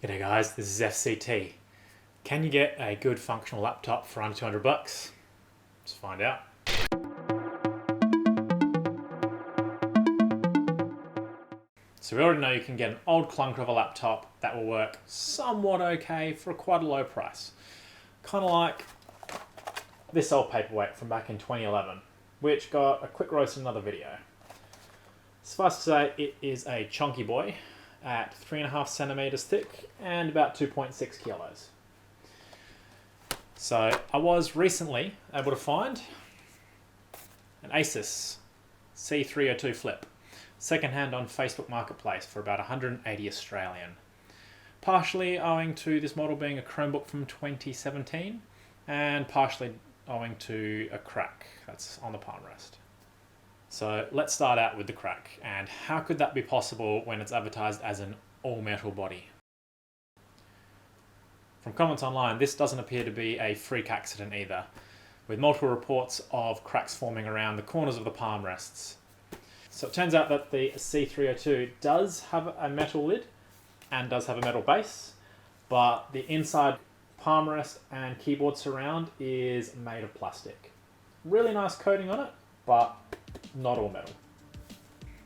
G'day guys, this is FCT. Can you get a good functional laptop for under 200 bucks? Let's find out. So we already know you can get an old clunker of a laptop that will work somewhat okay for quite a low price. Kind of like this old paperweight from back in 2011, which got a quick roast in another video. Suffice to say, it is a chunky boy at 3.5 centimeters thick and about 2.6 kilos. So I was recently able to find an Asus C302 Flip, secondhand on Facebook Marketplace for about 180 Australian. Partially owing to this model being a Chromebook from 2017 and partially owing to a crack that's on the palm rest. So let's start out with the crack, and how could that be possible when it's advertised as an all-metal body? From comments online, this doesn't appear to be a freak accident either, with multiple reports of cracks forming around the corners of the palm rests. So it turns out that the C302 does have a metal lid and does have a metal base, but the inside palm rest and keyboard surround is made of plastic. Really nice coating on it, but not all metal.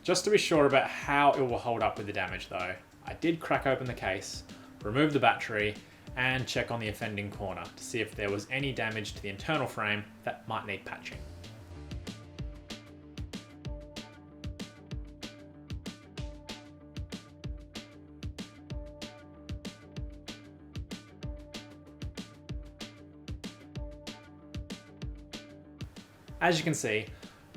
Just to be sure about how it will hold up with the damage though, I did crack open the case, remove the battery, and check on the offending corner to see if there was any damage to the internal frame that might need patching. As you can see,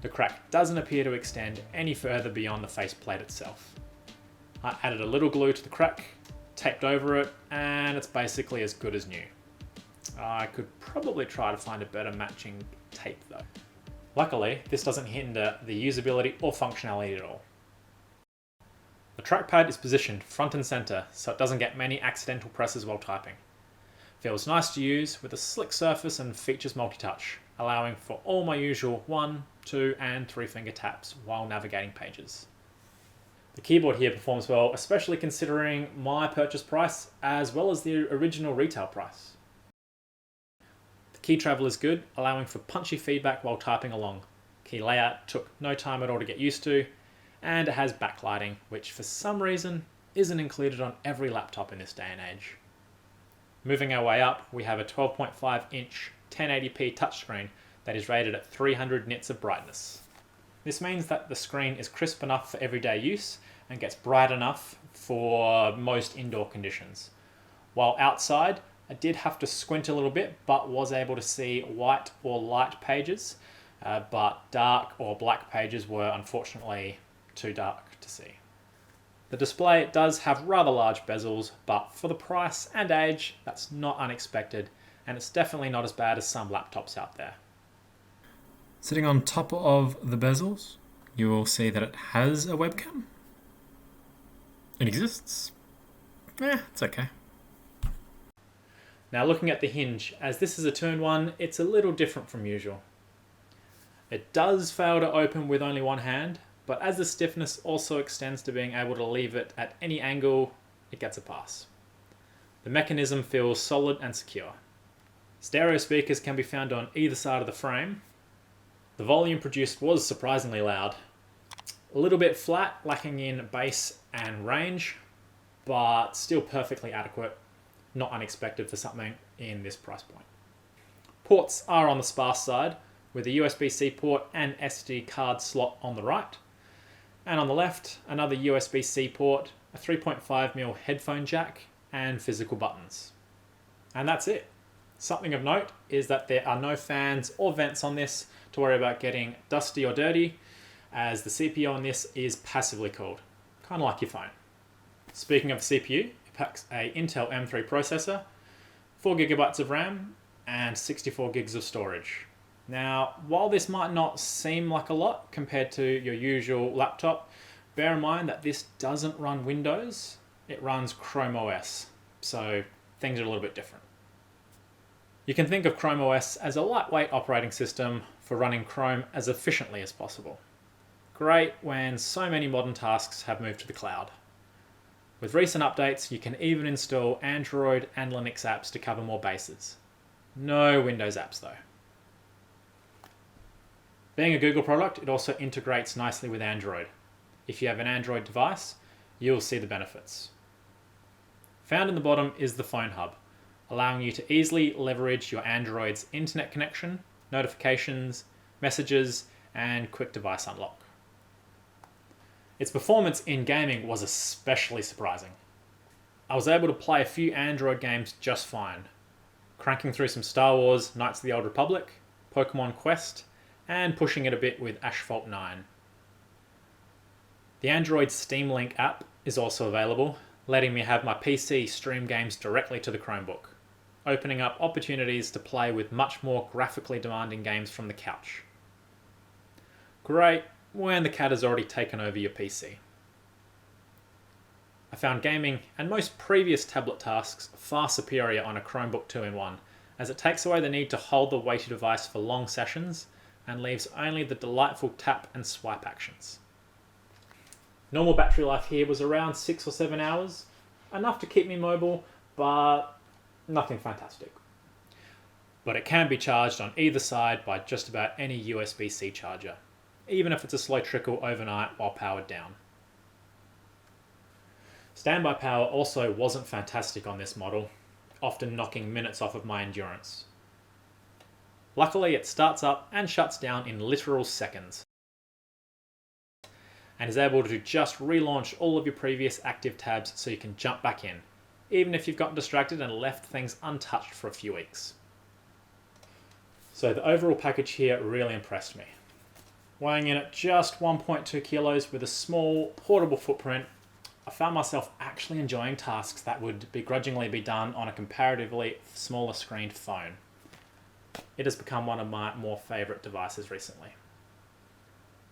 the crack doesn't appear to extend any further beyond the faceplate itself. I added a little glue to the crack, taped over it, and it's basically as good as new. I could probably try to find a better matching tape though. Luckily, this doesn't hinder the usability or functionality at all. The trackpad is positioned front and center so it doesn't get many accidental presses while typing. Feels nice to use with a slick surface and features multi-touch, allowing for all my usual 1, 2 and 3 finger taps while navigating pages. The keyboard here performs well, especially considering my purchase price as well as the original retail price. The key travel is good, allowing for punchy feedback while typing along. Key layout took no time at all to get used to, and it has backlighting, which for some reason isn't included on every laptop in this day and age. Moving our way up, we have a 12.5 inch 1080p touchscreen that is rated at 300 nits of brightness. This means that the screen is crisp enough for everyday use and gets bright enough for most indoor conditions. While outside, I did have to squint a little bit, but was able to see white or light pages, but dark or black pages were unfortunately too dark to see. The display does have rather large bezels, but for the price and age, that's not unexpected, and it's definitely not as bad as some laptops out there. Sitting on top of the bezels, you will see that it has a webcam. It exists. It's okay. Now looking at the hinge, as this is a turned one, it's a little different from usual. It does fail to open with only one hand, but as the stiffness also extends to being able to leave it at any angle, it gets a pass. The mechanism feels solid and secure. Stereo speakers can be found on either side of the frame. The volume produced was surprisingly loud. A little bit flat, lacking in bass and range, but still perfectly adequate. Not unexpected for something in this price point. Ports are on the sparse side, with a USB-C port and SD card slot on the right. And on the left, another USB-C port, a 3.5mm headphone jack, and physical buttons. And that's it. Something of note is that there are no fans or vents on this to worry about getting dusty or dirty, as the CPU on this is passively cooled, kind of like your phone. Speaking of the CPU, it packs a Intel M3 processor, 4GB of RAM, and 64GB of storage. Now, while this might not seem like a lot compared to your usual laptop, bear in mind that this doesn't run Windows, it runs Chrome OS, so things are a little bit different. You can think of Chrome OS as a lightweight operating system for running Chrome as efficiently as possible. Great when so many modern tasks have moved to the cloud. With recent updates, you can even install Android and Linux apps to cover more bases. No Windows apps though. Being a Google product, it also integrates nicely with Android. If you have an Android device, you'll see the benefits. Found in the bottom is the phone hub, allowing you to easily leverage your Android's internet connection, notifications, messages, and quick device unlock. Its performance in gaming was especially surprising. I was able to play a few Android games just fine, cranking through some Star Wars, Knights of the Old Republic, Pokemon Quest, and pushing it a bit with Asphalt 9. The Android Steam Link app is also available, letting me have my PC stream games directly to the Chromebook, opening up opportunities to play with much more graphically demanding games from the couch. Great when the cat has already taken over your PC. I found gaming and most previous tablet tasks far superior on a Chromebook 2-in-1, as it takes away the need to hold the weighty device for long sessions and leaves only the delightful tap and swipe actions. Normal battery life here was around 6 or 7 hours, enough to keep me mobile, but nothing fantastic. But it can be charged on either side by just about any USB-C charger, even if it's a slow trickle overnight while powered down. Standby power also wasn't fantastic on this model, often knocking minutes off of my endurance. Luckily, it starts up and shuts down in literal seconds, and is able to just relaunch all of your previous active tabs so you can jump back in, even if you've gotten distracted and left things untouched for a few weeks. So the overall package here really impressed me. Weighing in at just 1.2 kilos with a small, portable footprint, I found myself actually enjoying tasks that would begrudgingly be done on a comparatively smaller screened phone. It has become one of my more favourite devices recently.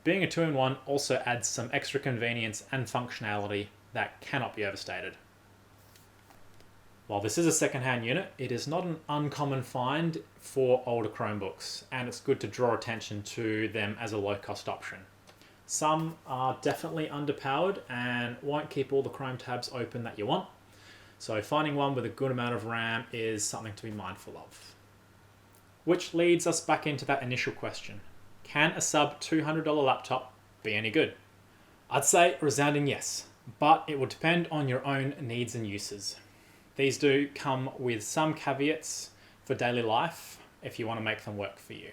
Being a 2-in-1 also adds some extra convenience and functionality that cannot be overstated. While this is a second-hand unit, it is not an uncommon find for older Chromebooks, and it's good to draw attention to them as a low-cost option. Some are definitely underpowered and won't keep all the Chrome tabs open that you want, so finding one with a good amount of RAM is something to be mindful of. Which leads us back into that initial question. Can a sub $200 laptop be any good? I'd say a resounding yes, but it will depend on your own needs and uses. These do come with some caveats for daily life if you want to make them work for you.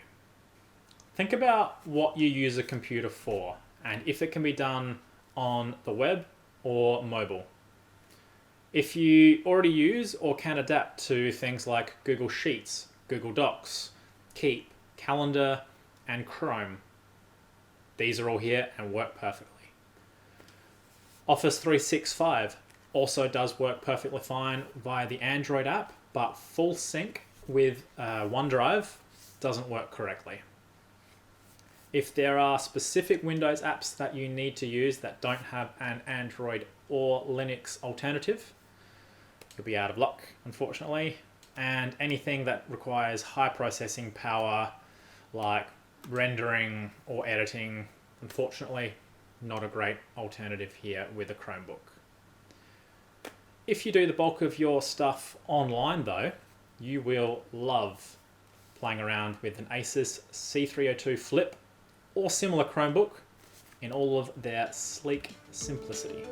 Think about what you use a computer for and if it can be done on the web or mobile. If you already use or can adapt to things like Google Sheets, Google Docs, Keep, Calendar, and Chrome, these are all here and work perfectly. Office 365 also does work perfectly fine via the Android app, but full sync with OneDrive doesn't work correctly. If there are specific Windows apps that you need to use that don't have an Android or Linux alternative, you'll be out of luck, unfortunately. And anything that requires high processing power, like rendering or editing, unfortunately, not a great alternative here with a Chromebook. If you do the bulk of your stuff online though, you will love playing around with an Asus C302 Flip or similar Chromebook in all of their sleek simplicity.